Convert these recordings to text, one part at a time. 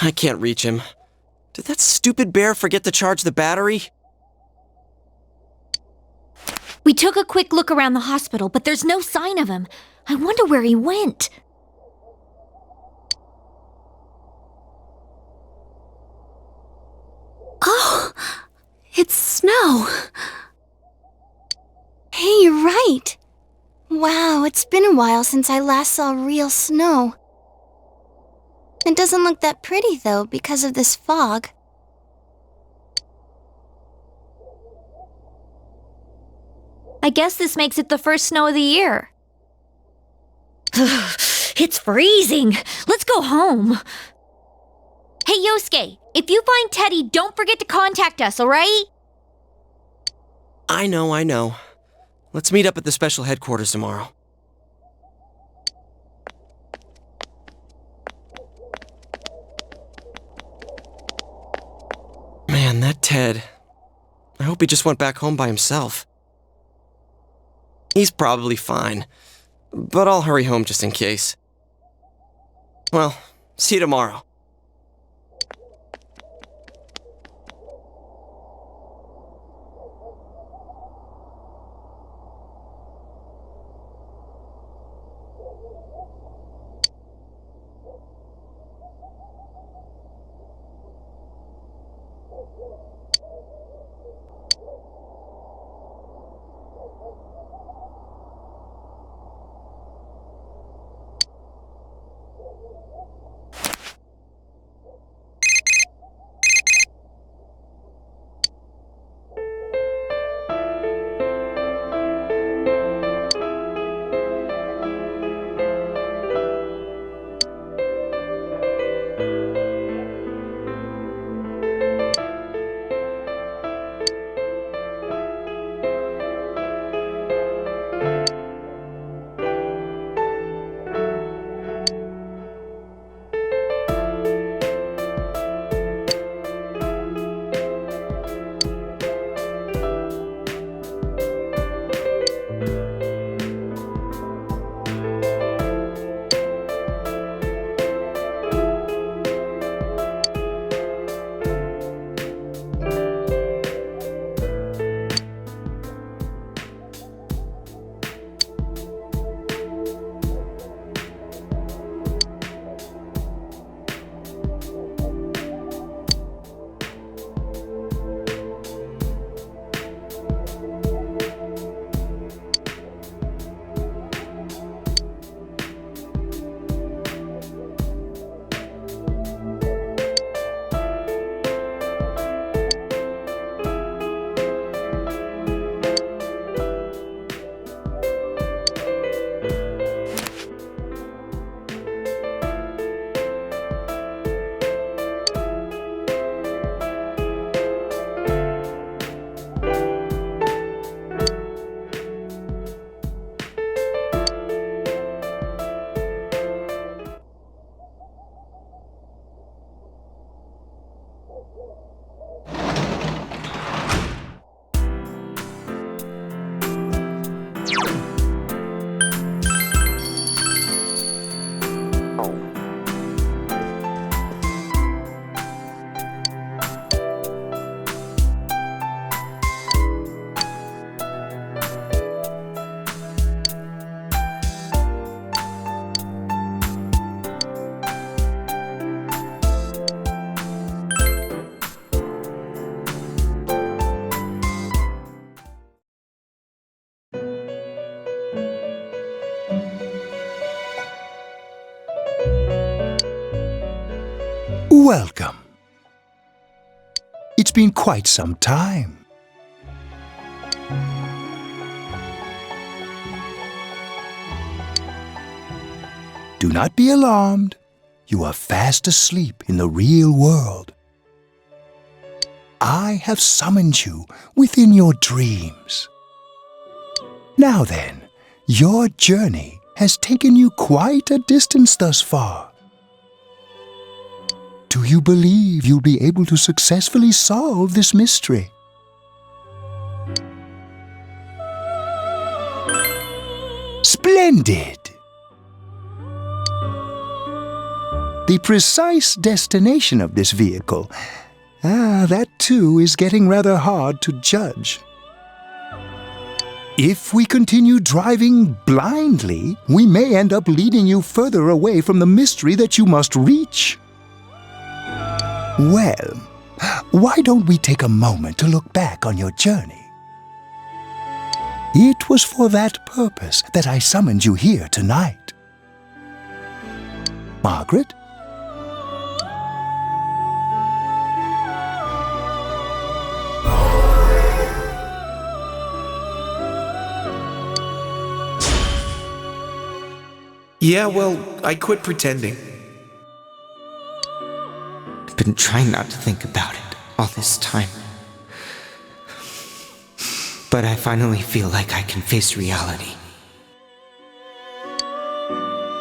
I can't reach him. Did that stupid bear forget to charge the battery? We took a quick look around the hospital, but there's no sign of him. I wonder where he went. Oh, it's snow. Hey, you're right. Wow, it's been a while since I last saw real snow. It doesn't look that pretty, though, because of this fog. I guess this makes it the first snow of the year. It's freezing. Let's go home. Hey, Yosuke, if you find Teddy, don't forget to contact us, alright? I know. Let's meet up at the special headquarters tomorrow. Man, that Ted. I hope he just went back home by himself. He's probably fine, but I'll hurry home just in case. Well, see you tomorrow. Welcome. It's been quite some time. Do not be alarmed. You are fast asleep in the real world. I have summoned you within your dreams. Now then, your journey has taken you quite a distance thus far. Do you believe you'll be able to successfully solve this mystery? Splendid! The The precise destination of this vehicle, that too is getting rather hard to judge. If we continue driving blindly, we may end up leading you further away from the mystery that you must reach. Well, why don't we take a moment to look back on your journey? It was for that purpose that I summoned you here tonight. Margaret? Yeah, well, I quit pretending. I've been trying not to think about it all this time. But I finally feel like I can face reality.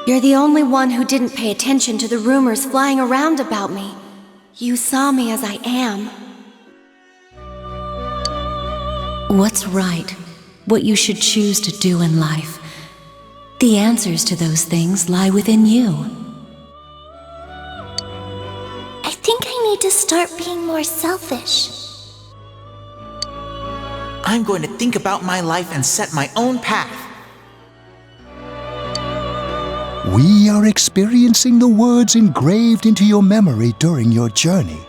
You're the only one who didn't pay attention to the rumors flying around about me. You saw me as I am. What's right? What you should choose to do in life? The answers to those things lie within you. I think I need to start being more selfish. I'm going to think about my life and set my own path. We are experiencing the words engraved into your memory during your journey.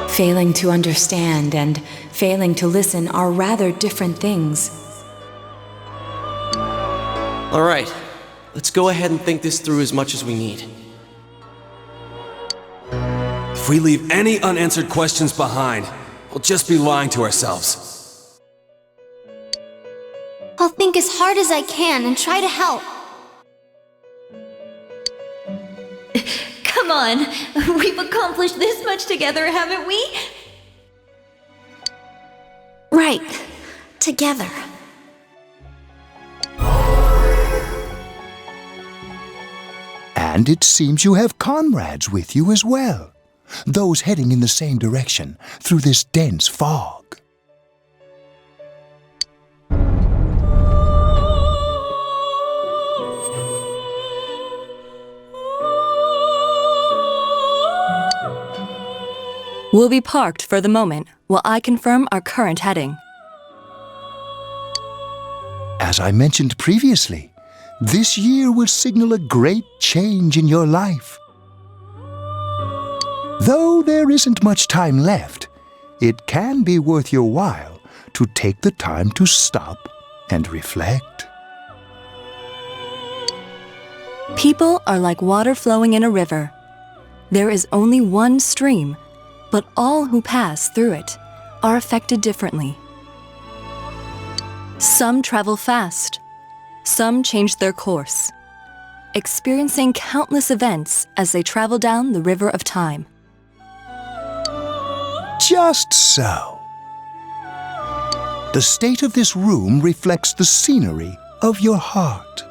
Failing to understand and failing to listen are rather different things. All right, let's go ahead and think this through as much as we need. If we leave any unanswered questions behind, we'll just be lying to ourselves. I'll think as hard as I can and try to help. Come on, we've accomplished this much together, haven't we? Right. Together. And it seems you have comrades with you as well, those heading in the same direction through this dense fog. We'll be parked for the moment while I confirm our current heading. As I mentioned previously, this year will signal a great change in your life. Though there isn't much time left, it can be worth your while to take the time to stop and reflect. People are like water flowing in a river. There is only one stream, but all who pass through it are affected differently. Some travel fast. Some change their course, experiencing countless events as they travel down the river of time. Just so. The state of this room reflects the scenery of your heart.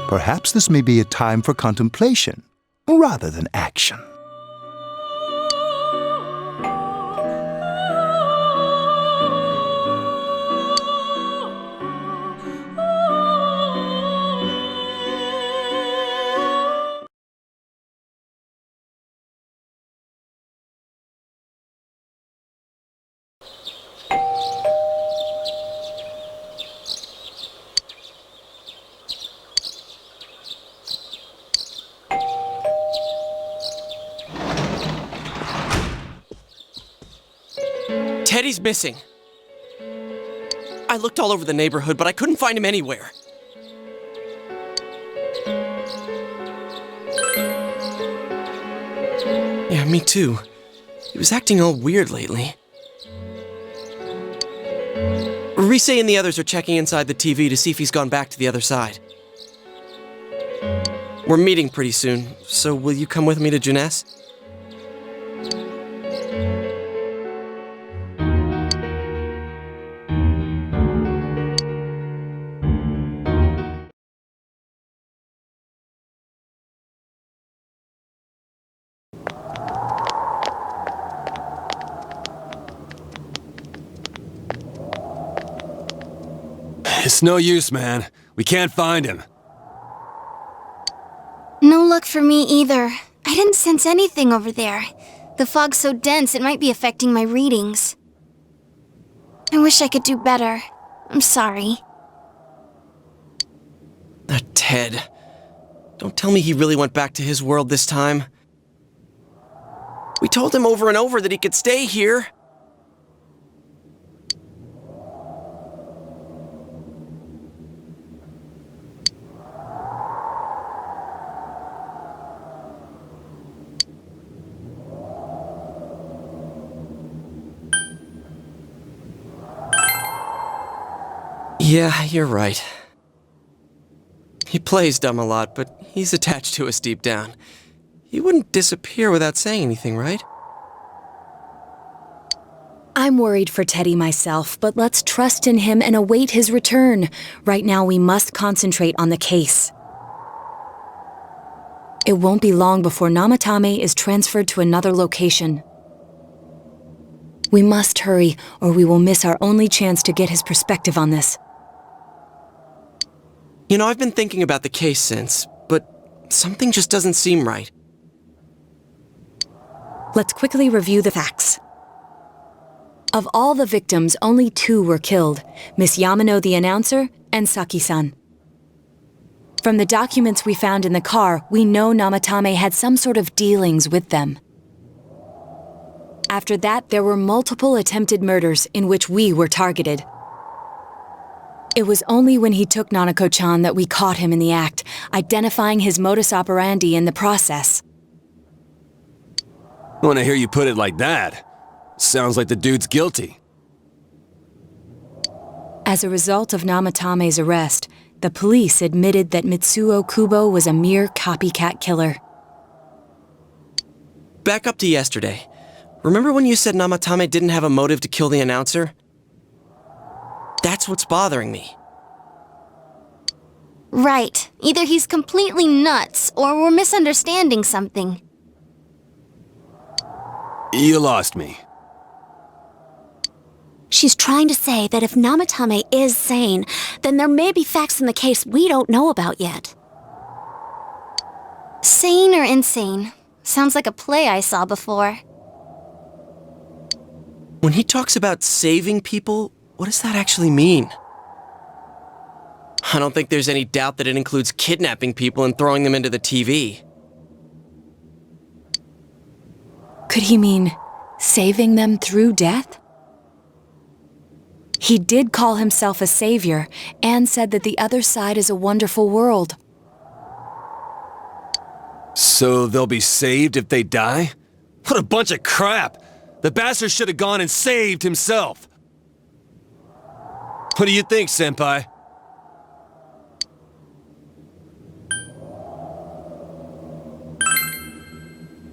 Perhaps this may be a time for contemplation rather than action. Teddy's missing. I looked all over the neighborhood, but I couldn't find him anywhere. Yeah, me too. He was acting all weird lately. Rise and the others are checking inside the TV to see if he's gone back to the other side. We're meeting pretty soon, so will you come with me to Jeunesse? It's no use, man. We can't find him. luck for me either. I didn't sense anything over there. The fog's so dense it might be affecting my readings. I wish I could do better. I'm sorry. That Ted. Don't tell me he really went back to his world this time. We told him over and over that he could stay here. Yeah, you're right. He plays dumb a lot, but he's attached to us deep down. He wouldn't disappear without saying anything, right? I'm worried for Teddy myself, but let's trust in him and await his return. Right now, we must concentrate on the case. It won't be long before Namatame is transferred to another location. We must hurry, or we will miss our only chance to get his perspective on this. You know, I've been thinking about the case since, but something just doesn't seem right. Let's quickly review the facts. Of all the victims, only 2 were killed, Miss Yamano the announcer and Saki-san. From the documents we found in the car, we know Namatame had some sort of dealings with them. After that, there were multiple attempted murders in which we were targeted. It was only when he took Nanako-chan that we caught him in the act, identifying his modus operandi in the process. When I hear you put it like that, sounds like the dude's guilty. As a result of Namatame's arrest, the police admitted that Mitsuo Kubo was a mere copycat killer. Back up to yesterday. Remember when you said Namatame didn't have a motive to kill the announcer? That's what's bothering me. Right. Either he's completely nuts, or we're misunderstanding something. You lost me. She's trying to say that if Namatame is sane, then there may be facts in the case we don't know about yet. Sane or insane? Sounds like a play I saw before. When he talks about saving people, what does that actually mean? I don't think there's any doubt that it includes kidnapping people and throwing them into the TV. Could he mean saving them through death? He did call himself a savior and said that the other side is a wonderful world. So they'll be saved if they die? What a bunch of crap! The bastard should have gone and saved himself! What do you think, Senpai?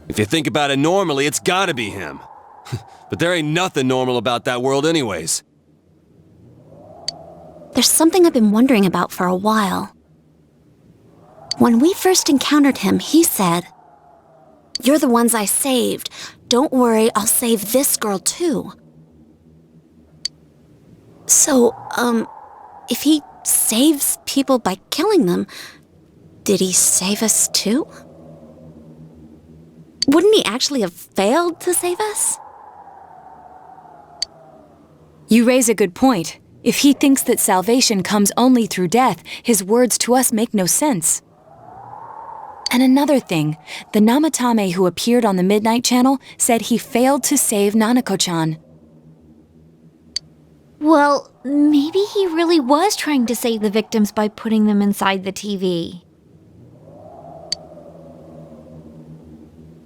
If you think about it normally, it's gotta be him. But there ain't nothing normal about that world anyways. There's something I've been wondering about for a while. When we first encountered him, he said, "You're the ones I saved. Don't worry, I'll save this girl too." So, if he saves people by killing them, did he save us too? Wouldn't he actually have failed to save us? You raise a good point. If he thinks that salvation comes only through death, his words to us make no sense. And another thing, the Namatame who appeared on the Midnight Channel said he failed to save Nanako-chan. Well, maybe he really was trying to save the victims by putting them inside the TV.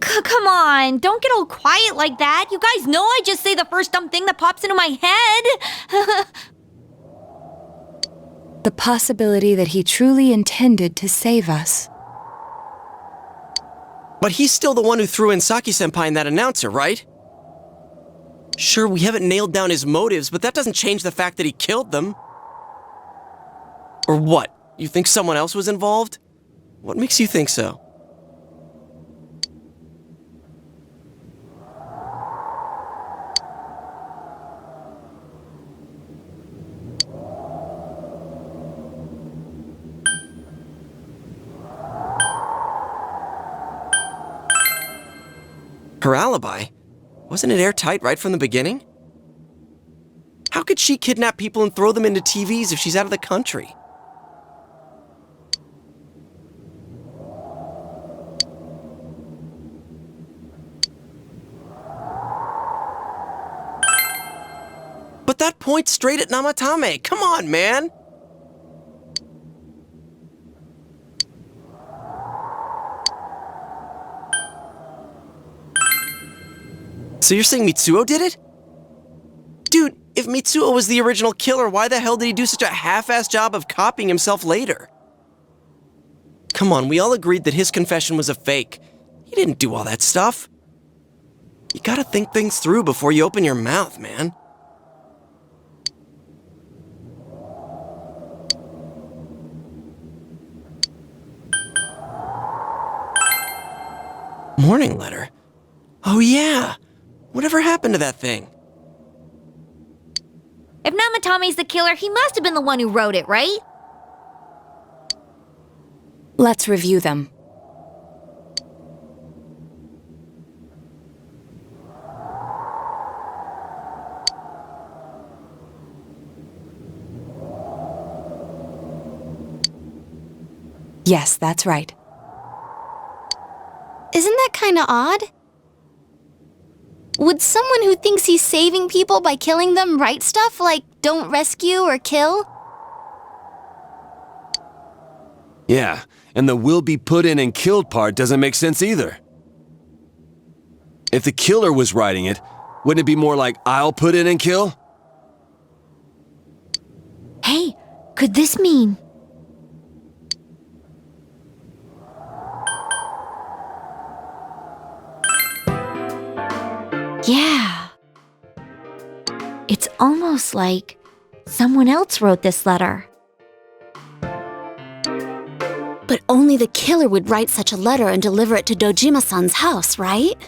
Come on, don't get all quiet like that. You guys know I just say the first dumb thing that pops into my head. The possibility that he truly intended to save us. But he's still the one who threw in Saki-senpai and that announcer, right? Sure, we haven't nailed down his motives, but that doesn't change the fact that he killed them. Or what? You think someone else was involved? What makes you think so? Her alibi? Wasn't it airtight right from the beginning? How could she kidnap people and throw them into TVs if she's out of the country? But that points straight at Namatame. Come on, man! So you're saying Mitsuo did it? Dude, if Mitsuo was the original killer, why the hell did he do such a half-assed job of copying himself later? Come on, we all agreed that his confession was a fake. He didn't do all that stuff. You gotta think things through before you open your mouth, man. Morning letter? Oh yeah! Whatever happened to that thing? If Namatame's the killer, he must have been the one who wrote it, right? Let's review them. Yes, that's right. Isn't that kinda odd? Would someone who thinks he's saving people by killing them write stuff like, don't rescue or kill? Yeah, and the will be put in and killed part doesn't make sense either. If the killer was writing it, wouldn't it be more like, I'll put in and kill? Hey, could this mean... Yeah. It's almost like someone else wrote this letter. But only the killer would write such a letter and deliver it to Dojima-san's house, right?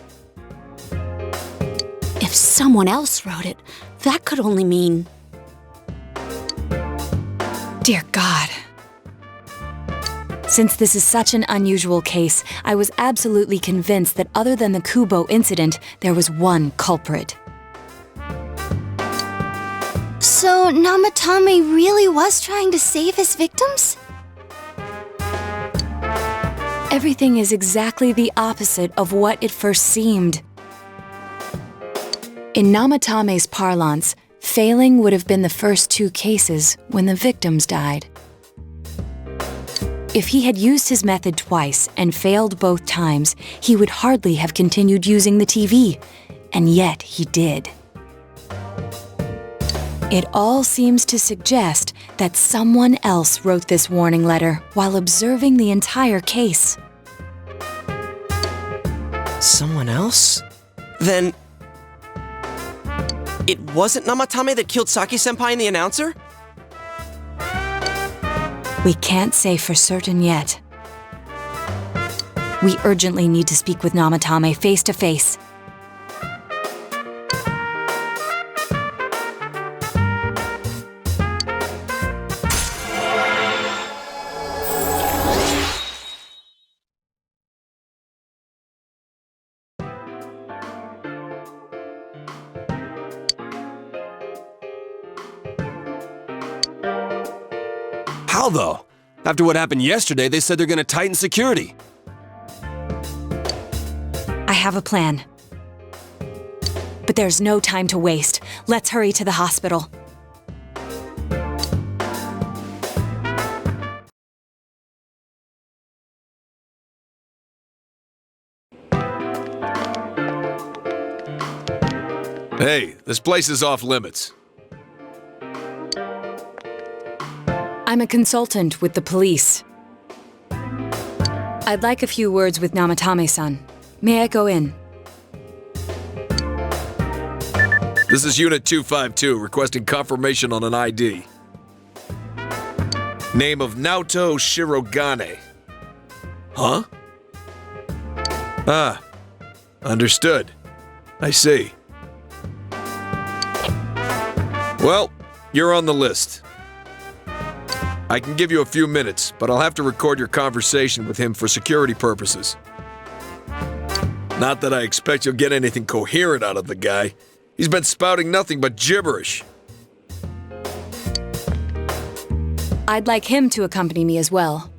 If someone else wrote it, that could only mean... Dear God. Since this is such an unusual case, I was absolutely convinced that other than the Kubo incident, there was one culprit. So Namatame really was trying to save his victims? Everything is exactly the opposite of what it first seemed. In Namatame's parlance, failing would have been the first two cases when the victims died. If he had used his method twice and failed both times, he would hardly have continued using the TV, and yet he did. It all seems to suggest that someone else wrote this warning letter while observing the entire case. Someone else? Then... it wasn't Namatame that killed Saki-senpai and the announcer? We can't say for certain yet. We urgently need to speak with Namatame face to face. How though? After what happened yesterday, they said they're gonna tighten security. I have a plan. But there's no time to waste. Let's hurry to the hospital. Hey, this place is off limits. I'm a consultant with the police. I'd like a few words with Namatame-san. May I go in? This is Unit 252, requesting confirmation on an ID. Name of Naoto Shirogane. Huh? Ah, understood. I see. Well, you're on the list. I can give you a few minutes, but I'll have to record your conversation with him for security purposes. Not that I expect you'll get anything coherent out of the guy. He's been spouting nothing but gibberish. I'd like him to accompany me as well.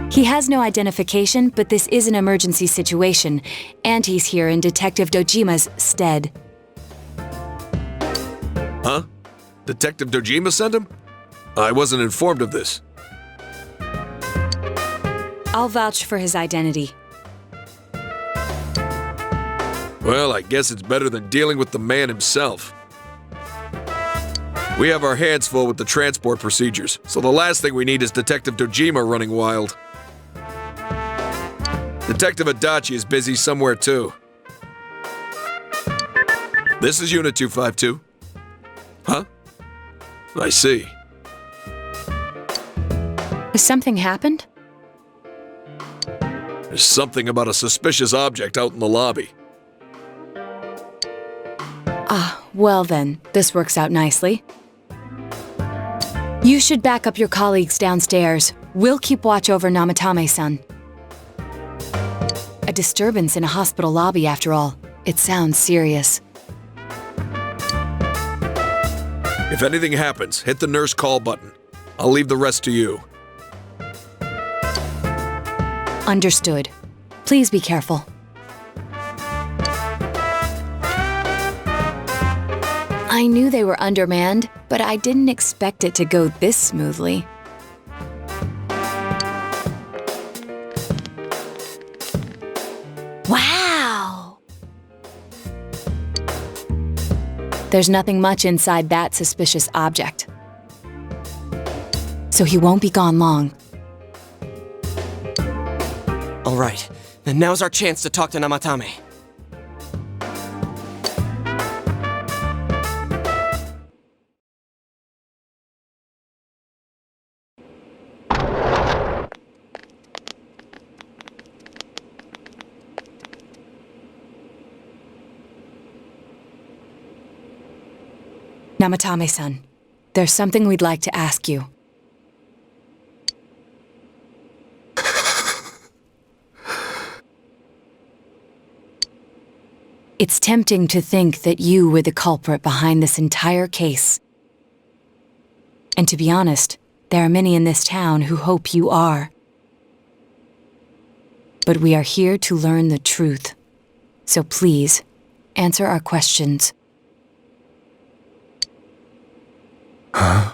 He has no identification, but this is an emergency situation, and he's here in Detective Dojima's stead. Huh? Detective Dojima sent him? I wasn't informed of this. I'll vouch for his identity. Well, I guess it's better than dealing with the man himself. We have our hands full with the transport procedures, so the last thing we need is Detective Dojima running wild. Detective Adachi is busy somewhere too. This is Unit 252. Huh? I see. Has something happened? There's something about a suspicious object out in the lobby. Ah, well then, this works out nicely. You should back up your colleagues downstairs. We'll keep watch over Namatame-san. A disturbance in a hospital lobby, after all. It sounds serious. If anything happens, hit the nurse call button. I'll leave the rest to you. Understood. Please be careful. I knew they were undermanned, but I didn't expect it to go this smoothly. Wow! There's nothing much inside that suspicious object. So he won't be gone long. All right, then now's our chance to talk to Namatame. Namatame-san, there's something we'd like to ask you. It's tempting to think that you were the culprit behind this entire case. And to be honest, there are many in this town who hope you are. But we are here to learn the truth. So please, answer our questions. Huh?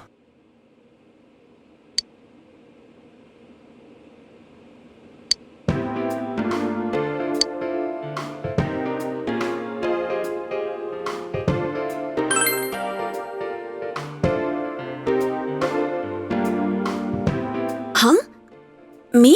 Huh? Me?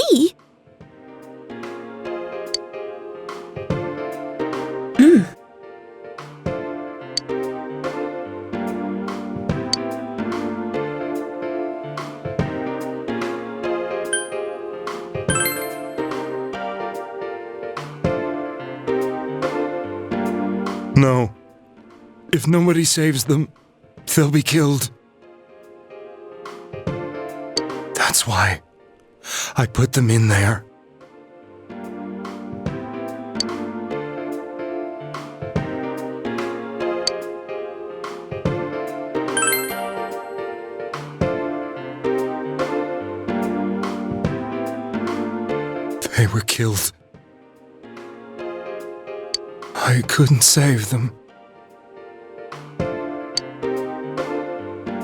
No. If nobody saves them, they'll be killed. That's why I put them in there. They were killed. I couldn't save them.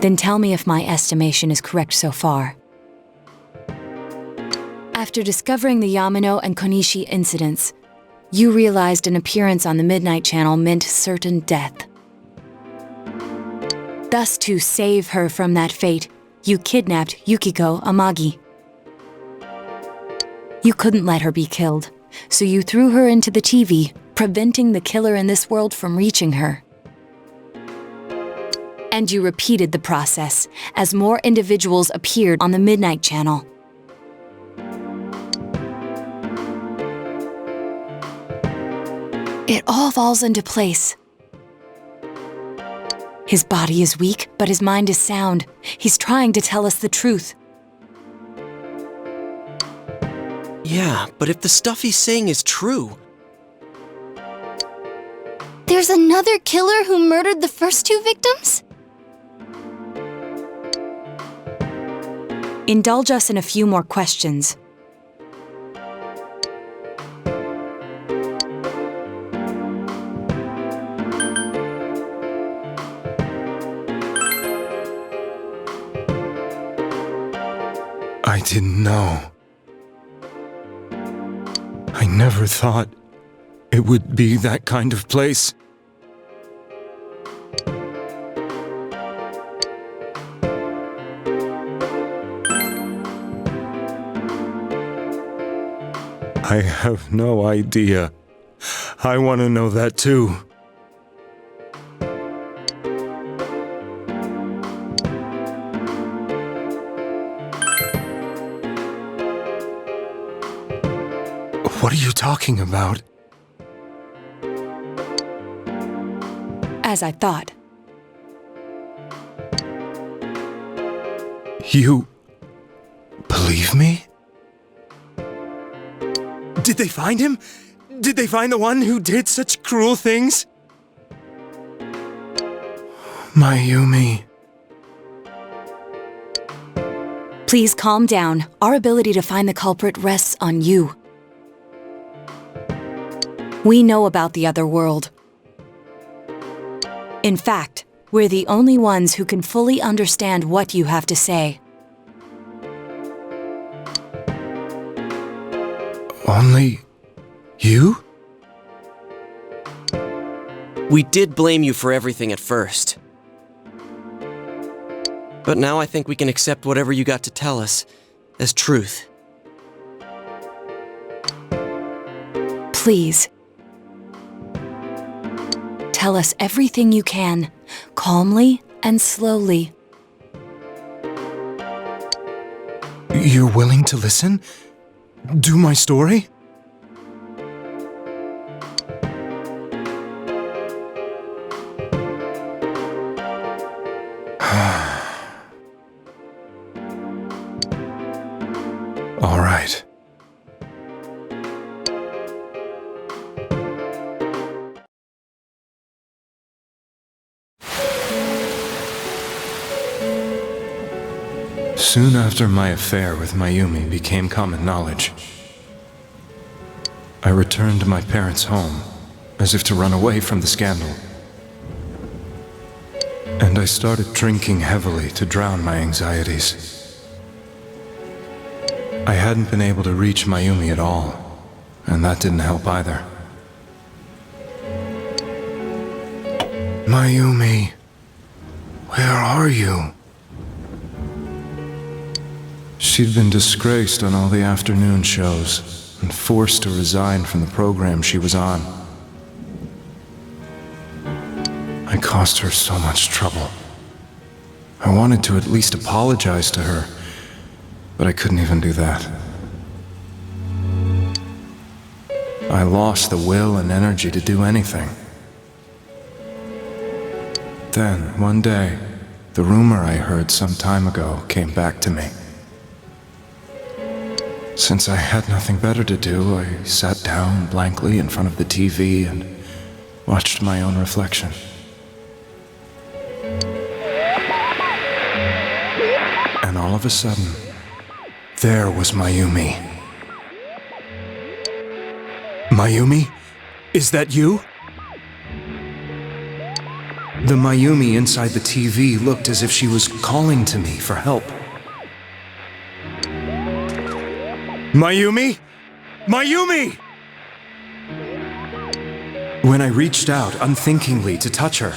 Then tell me if my estimation is correct so far. After discovering the Yamano and Konishi incidents, you realized an appearance on the Midnight Channel meant certain death. Thus, to save her from that fate, you kidnapped Yukiko Amagi. You couldn't let her be killed, so you threw her into the TV, preventing the killer in this world from reaching her. And you repeated the process as more individuals appeared on the Midnight Channel. It all falls into place. His body is weak, but his mind is sound. He's trying to tell us the truth. Yeah, but if the stuff he's saying is true... There's another killer who murdered the first two victims? Indulge us in a few more questions. I didn't know. I never thought it would be that kind of place. I have no idea. I want to know that too. What are you talking about? As I thought. You believe me? Did they find him? Did they find the one who did such cruel things? Mayumi. Please calm down. Our ability to find the culprit rests on you. We know about the other world. In fact, we're the only ones who can fully understand what you have to say. Only you? We did blame you for everything at first. But now I think we can accept whatever you got to tell us as truth. Please. Tell us everything you can, calmly and slowly. You're willing to listen? Do my story? All right. Soon after my affair with Mayumi became common knowledge, I returned to my parents' home, as if to run away from the scandal. And I started drinking heavily to drown my anxieties. I hadn't been able to reach Mayumi at all, and that didn't help either. Mayumi, where are you? She'd been disgraced on all the afternoon shows and forced to resign from the program she was on. I caused her so much trouble. I wanted to at least apologize to her, but I couldn't even do that. I lost the will and energy to do anything. Then, one day, the rumor I heard some time ago came back to me. Since I had nothing better to do, I sat down blankly in front of the TV and watched my own reflection. And all of a sudden, there was Mayumi. Mayumi? Is that you? The Mayumi inside the TV looked as if she was calling to me for help. Mayumi? Mayumi! When I reached out unthinkingly to touch her,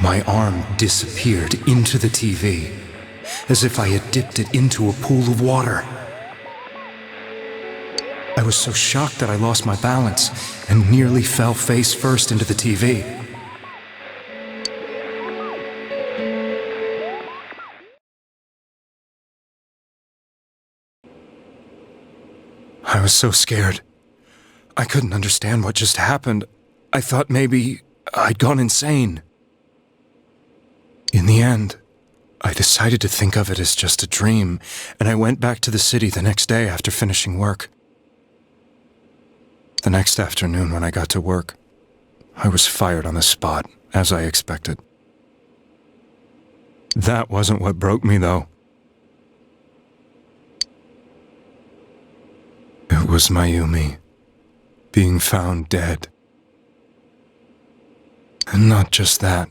my arm disappeared into the TV, as if I had dipped it into a pool of water. I was so shocked that I lost my balance and nearly fell face first into the TV. I was so scared. I couldn't understand what just happened. I thought maybe I'd gone insane. In the end, I decided to think of it as just a dream, and I went back to the city the next day after finishing work. The next afternoon when I got to work, I was fired on the spot, as I expected. That wasn't what broke me, though. It was Mayumi being found dead. And not just that,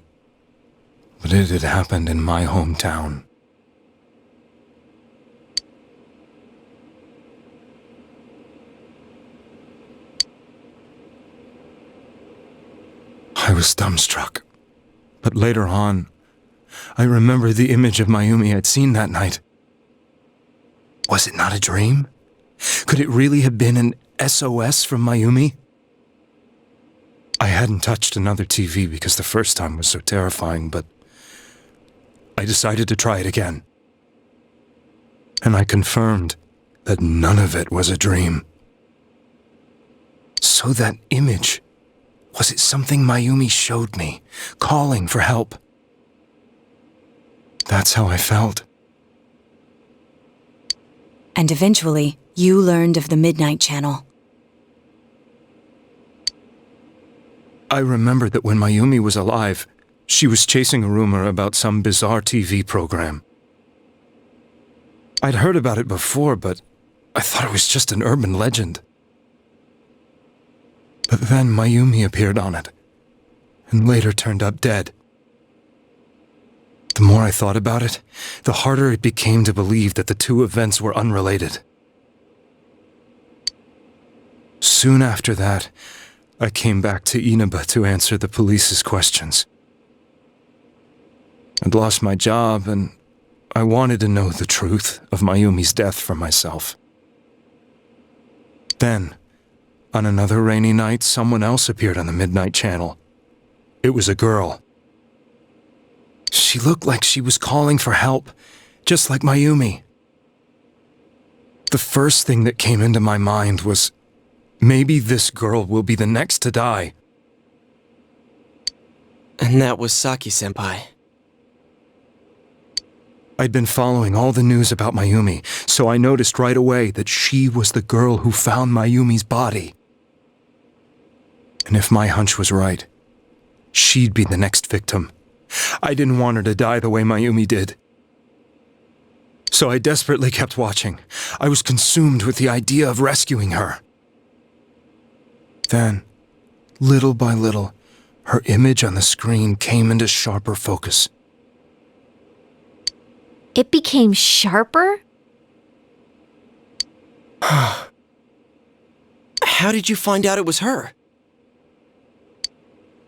but it had happened in my hometown. I was dumbstruck. But later on, I remembered the image of Mayumi I'd seen that night. Was it not a dream? Could it really have been an SOS from Mayumi? I hadn't touched another TV because the first time was so terrifying, but I decided to try it again. And I confirmed that none of it was a dream. So that image, was it something Mayumi showed me, calling for help? That's how I felt. And eventually, you learned of the Midnight Channel. I remembered that when Mayumi was alive, she was chasing a rumor about some bizarre TV program. I'd heard about it before, but I thought it was just an urban legend. But then Mayumi appeared on it, and later turned up dead. The more I thought about it, the harder it became to believe that the two events were unrelated. Soon after that, I came back to Inaba to answer the police's questions. I'd lost my job, and I wanted to know the truth of Mayumi's death for myself. Then, on another rainy night, someone else appeared on the Midnight Channel. It was a girl. She looked like she was calling for help, just like Mayumi. The first thing that came into my mind was, maybe this girl will be the next to die. And that was Saki-senpai. I'd been following all the news about Mayumi, so I noticed right away that she was the girl who found Mayumi's body. And if my hunch was right, she'd be the next victim. I didn't want her to die the way Mayumi did. So I desperately kept watching. I was consumed with the idea of rescuing her. Then, little by little, her image on the screen came into sharper focus. It became sharper? How did you find out it was her?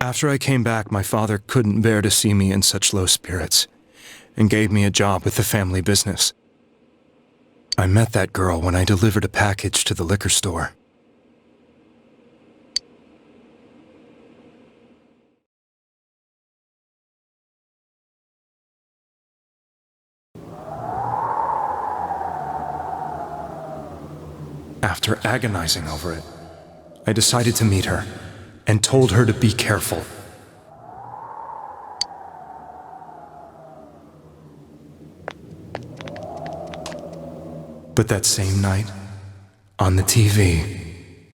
After I came back, my father couldn't bear to see me in such low spirits, and gave me a job with the family business. I met that girl when I delivered a package to the liquor store. After agonizing over it, I decided to meet her, and told her to be careful. But that same night, on the TV,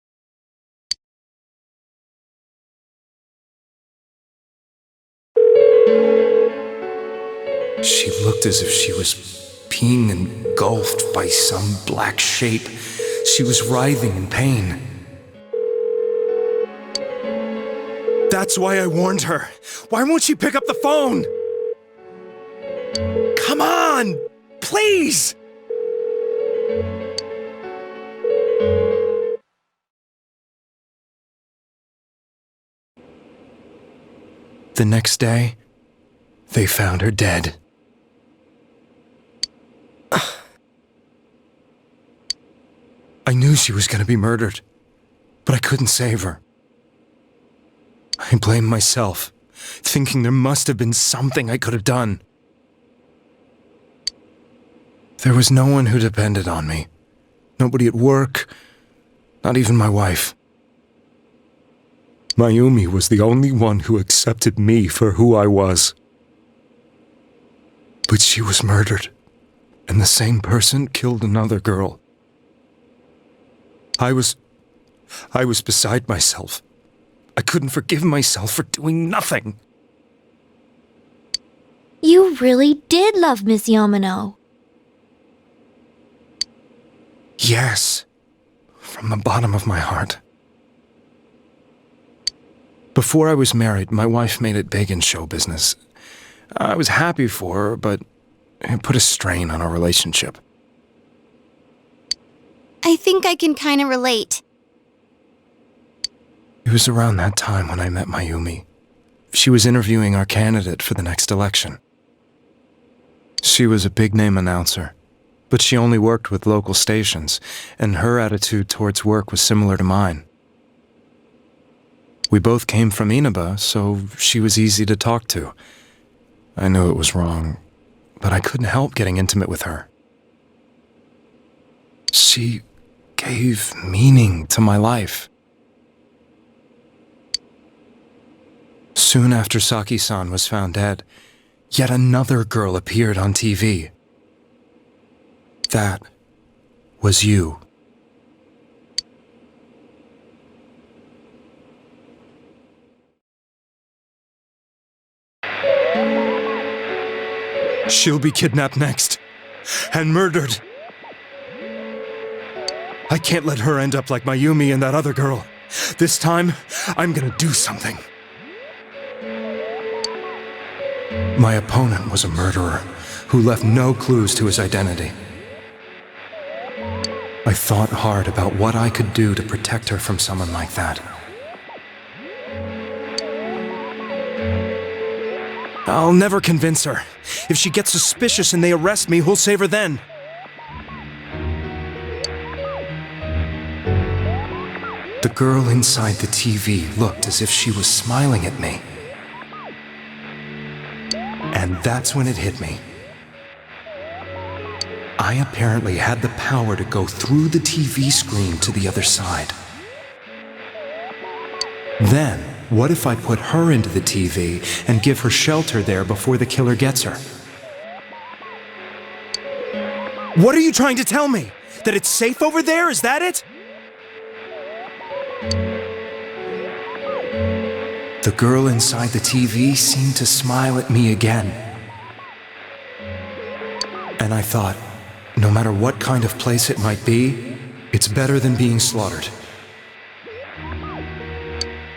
she looked as if she was being engulfed by some black shape. She was writhing in pain. That's why I warned her. Why won't she pick up the phone? Come on! Please! The next day, they found her dead. I knew she was going to be murdered, but I couldn't save her. I blamed myself, thinking there must have been something I could have done. There was no one who depended on me. Nobody at work, not even my wife. Mayumi was the only one who accepted me for who I was. But she was murdered, and the same person killed another girl. I was beside myself. I couldn't forgive myself for doing nothing. You really did love Miss Yamano. Yes, from the bottom of my heart. Before I was married, my wife made it big in show business. I was happy for her, but it put a strain on our relationship. I think I can kind of relate. It was around that time when I met Mayumi. She was interviewing our candidate for the next election. She was a big-name announcer, but she only worked with local stations, and her attitude towards work was similar to mine. We both came from Inaba, so she was easy to talk to. I knew it was wrong, but I couldn't help getting intimate with her. She gave meaning to my life. Soon after Saki-san was found dead, yet another girl appeared on TV. That was you. She'll be kidnapped next, and murdered. I can't let her end up like Mayumi and that other girl. This time, I'm gonna do something. My opponent was a murderer who left no clues to his identity. I thought hard about what I could do to protect her from someone like that. I'll never convince her. If she gets suspicious and they arrest me, who'll save her then? The girl inside the TV looked as if she was smiling at me. And that's when it hit me. I apparently had the power to go through the TV screen to the other side. Then, what if I put her into the TV and give her shelter there before the killer gets her? What are you trying to tell me? That it's safe over there? Is that it? The girl inside the TV seemed to smile at me again. And I thought, no matter what kind of place it might be, it's better than being slaughtered.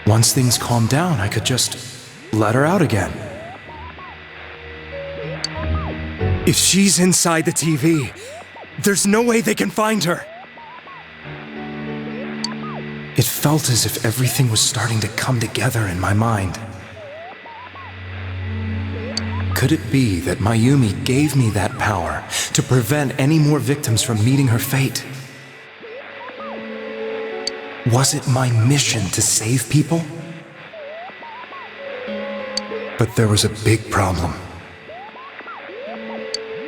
Once things calmed down, I could just let her out again. If she's inside the TV, there's no way they can find her. It felt as if everything was starting to come together in my mind. Could it be that Mayumi gave me that power to prevent any more victims from meeting her fate? Was it my mission to save people? But there was a big problem.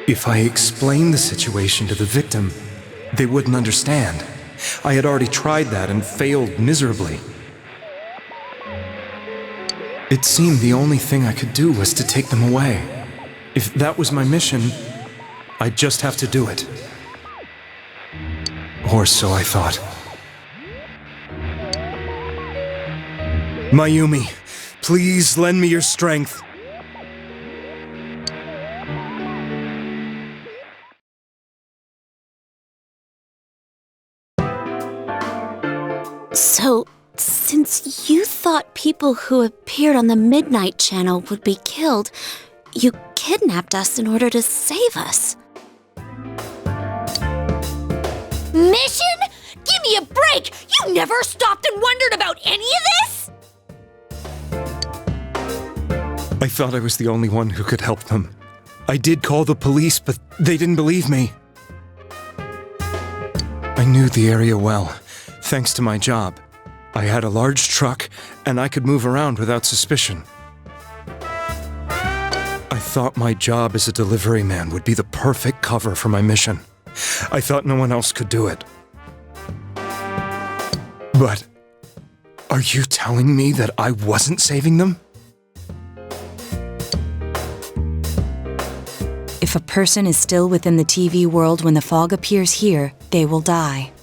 If I explained the situation to the victim, they wouldn't understand. I had already tried that and failed miserably. It seemed the only thing I could do was to take them away. If that was my mission, I'd just have to do it. Or so I thought. Mayumi, please lend me your strength. So, since you thought people who appeared on the Midnight Channel would be killed, you kidnapped us in order to save us. Mission? Give me a break! You never stopped and wondered about any of this? I thought I was the only one who could help them. I did call the police, but they didn't believe me. I knew the area well, thanks to my job. I had a large truck, and I could move around without suspicion. I thought my job as a delivery man would be the perfect cover for my mission. I thought no one else could do it. But are you telling me that I wasn't saving them? If a person is still within the TV world when the fog appears here, they will die.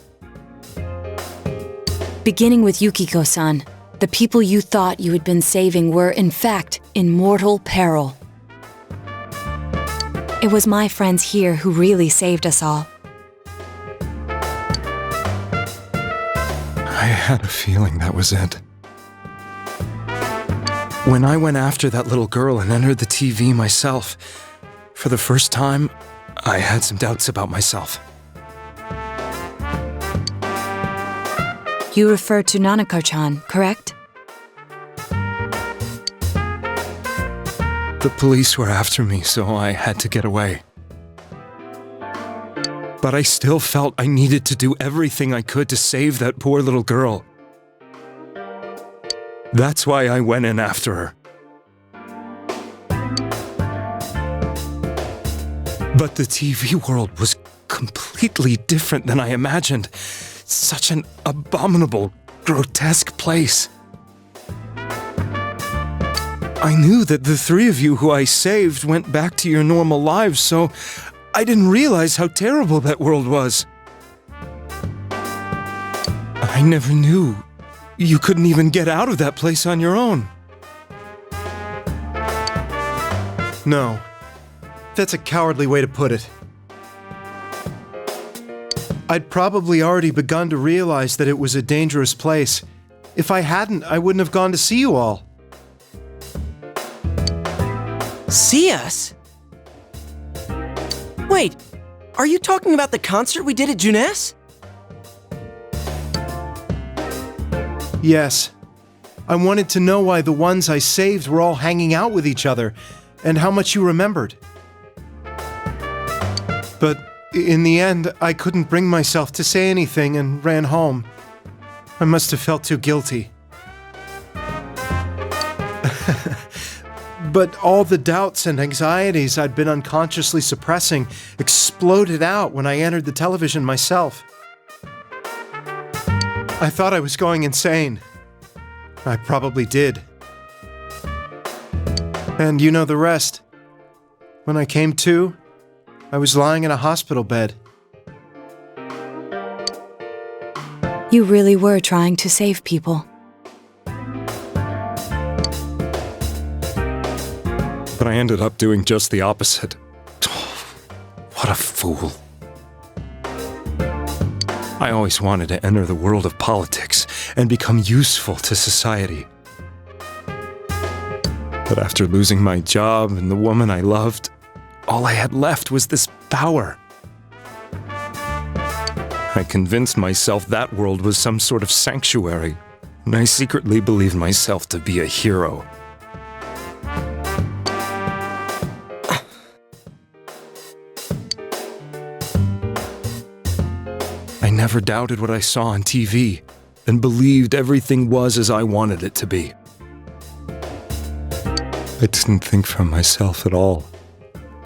Beginning with Yukiko-san, the people you thought you had been saving were, in fact, in mortal peril. It was my friends here who really saved us all. I had a feeling that was it. When I went after that little girl and entered the TV myself, for the first time, I had some doubts about myself. You refer to Nanako-chan, correct? The police were after me, so I had to get away. But I still felt I needed to do everything I could to save that poor little girl. That's why I went in after her. But the TV world was completely different than I imagined. Such an abominable, grotesque place. I knew that the three of you who I saved went back to your normal lives, so I didn't realize how terrible that world was. I never knew you couldn't even get out of that place on your own. No, that's a cowardly way to put it. I'd probably already begun to realize that it was a dangerous place. If I hadn't, I wouldn't have gone to see you all. See us? Wait, are you talking about the concert we did at Juness? Yes. I wanted to know why the ones I saved were all hanging out with each other, and how much you remembered. But in the end, I couldn't bring myself to say anything and ran home. I must have felt too guilty. But all the doubts and anxieties I'd been unconsciously suppressing exploded out when I entered the television myself. I thought I was going insane. I probably did. And you know the rest. When I came to, I was lying in a hospital bed. You really were trying to save people. But I ended up doing just the opposite. What a fool. I always wanted to enter the world of politics and become useful to society. But after losing my job and the woman I loved, all I had left was this power. I convinced myself that world was some sort of sanctuary, and I secretly believed myself to be a hero. I never doubted what I saw on TV, and believed everything was as I wanted it to be. I didn't think for myself at all.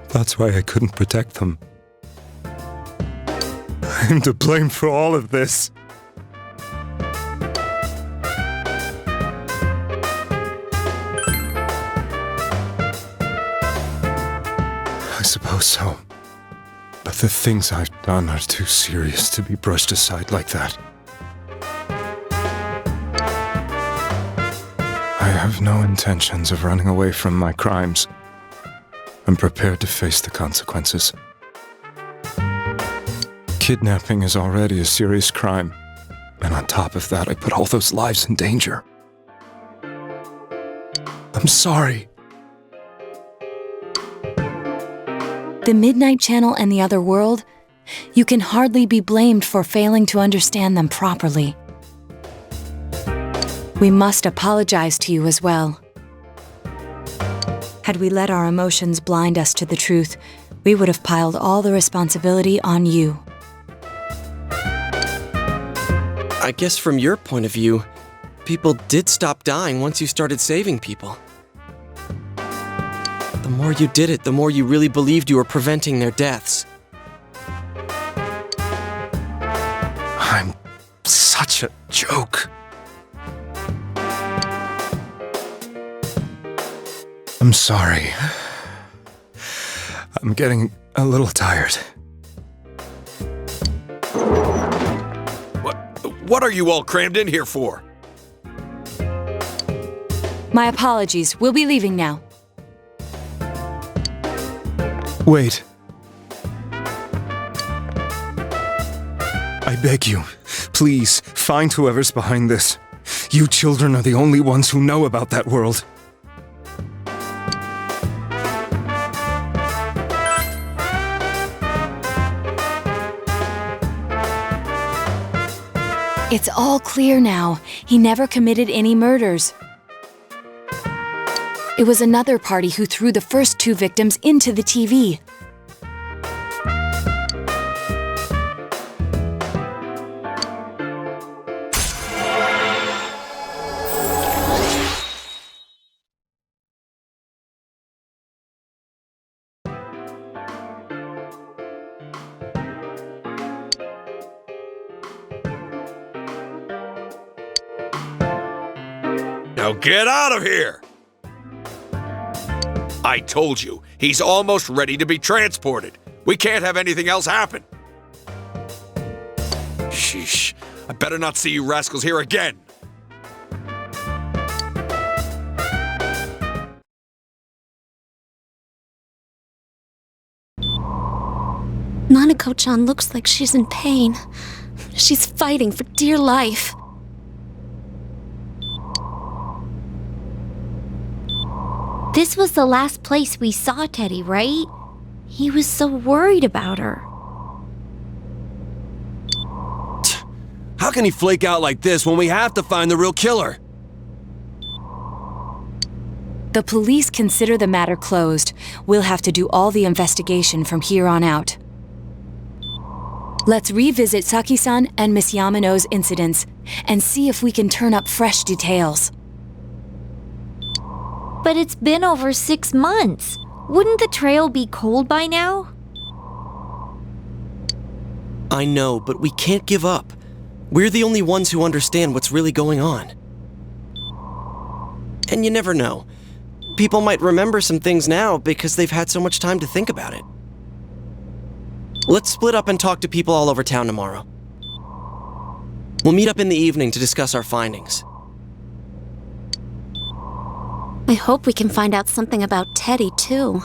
That's why I couldn't protect them. I'm to blame for all of this. I suppose so. But the things I've done are too serious to be brushed aside like that. I have no intentions of running away from my crimes. I'm prepared to face the consequences. Kidnapping is already a serious crime, and on top of that, I put all those lives in danger. I'm sorry. The Midnight Channel and the other world, you can hardly be blamed for failing to understand them properly. We must apologize to you as well. Had we let our emotions blind us to the truth, we would have piled all the responsibility on you. I guess from your point of view, people did stop dying once you started saving people. The more you did it, the more you really believed you were preventing their deaths. I'm such a joke. I'm sorry. I'm getting a little tired. What are you all crammed in here for? My apologies. We'll be leaving now. Wait. I beg you, please, find whoever's behind this. You children are the only ones who know about that world. It's all clear now. He never committed any murders. It was another party who threw the first 2 victims into the TV. Now get out of here! I told you, he's almost ready to be transported. We can't have anything else happen. Sheesh, I better not see you rascals here again. Nanako-chan looks like she's in pain. She's fighting for dear life. This was the last place we saw Teddy, right? He was so worried about her. How can he flake out like this when we have to find the real killer? The police consider the matter closed. We'll have to do all the investigation from here on out. Let's revisit Saki-san and Miss Yamano's incidents and see if we can turn up fresh details. But it's been over 6 months. Wouldn't the trail be cold by now? I know, but we can't give up. We're the only ones who understand what's really going on. And you never know. People might remember some things now because they've had so much time to think about it. Let's split up and talk to people all over town tomorrow. We'll meet up in the evening to discuss our findings. I hope we can find out something about Teddy, too.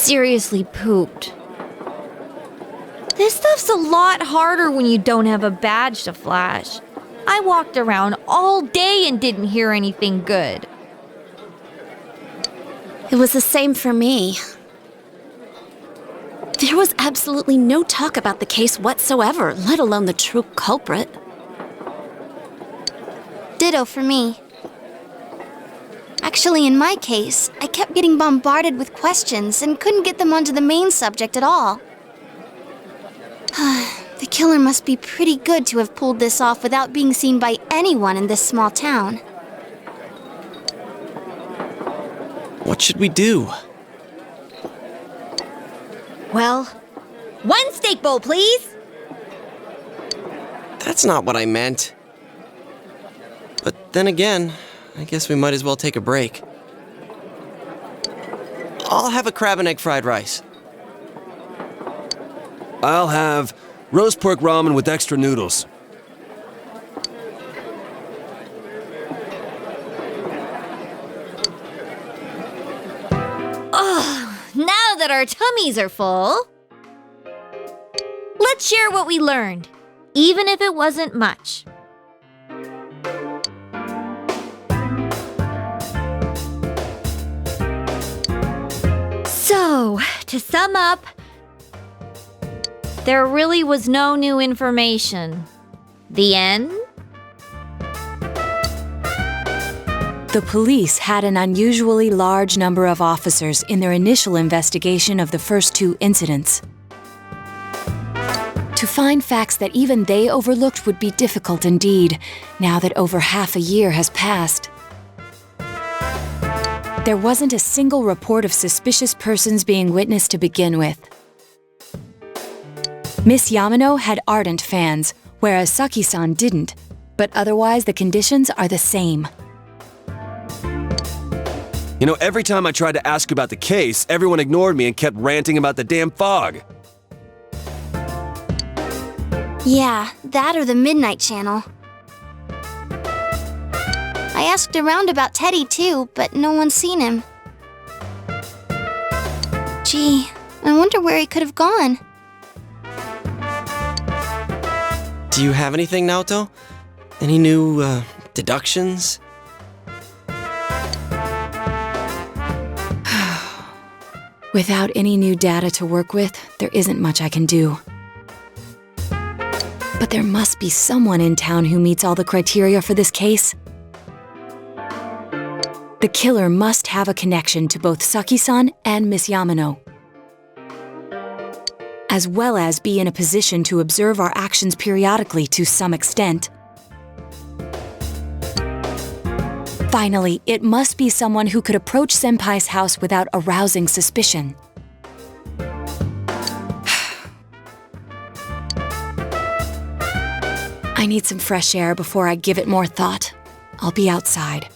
seriously pooped. This stuff's a lot harder when you don't have a badge to flash. I walked around all day and didn't hear anything good. It was the same for me. There was absolutely no talk about the case whatsoever, let alone the true culprit. Ditto for me. Actually, in my case, I kept getting bombarded with questions and couldn't get them onto the main subject at all. The killer must be pretty good to have pulled this off without being seen by anyone in this small town. What should we do? Well, 1 steak bowl, please. That's not what I meant. But then again, I guess we might as well take a break. I'll have a crab and egg fried rice. I'll have roast pork ramen with extra noodles. Now that our tummies are full, let's share what we learned, even if it wasn't much. So, to sum up, there really was no new information. The end? The police had an unusually large number of officers in their initial investigation of the first 2 incidents. To find facts that even they overlooked would be difficult indeed, now that over half a year has passed. There wasn't a single report of suspicious persons being witnessed to begin with. Miss Yamano had ardent fans, whereas Saki-san didn't, but otherwise the conditions are the same. You know, every time I tried to ask about the case, everyone ignored me and kept ranting about the damn fog. Yeah, that or the Midnight Channel. I asked around about Teddy too, but no one's seen him. Gee, I wonder where he could have gone. Do you have anything, Naoto? Any new, deductions? Without any new data to work with, there isn't much I can do. But there must be someone in town who meets all the criteria for this case. The killer must have a connection to both Saki-san and Miss Yamano, as well as be in a position to observe our actions periodically to some extent. Finally, it must be someone who could approach Senpai's house without arousing suspicion. I need some fresh air before I give it more thought. I'll be outside.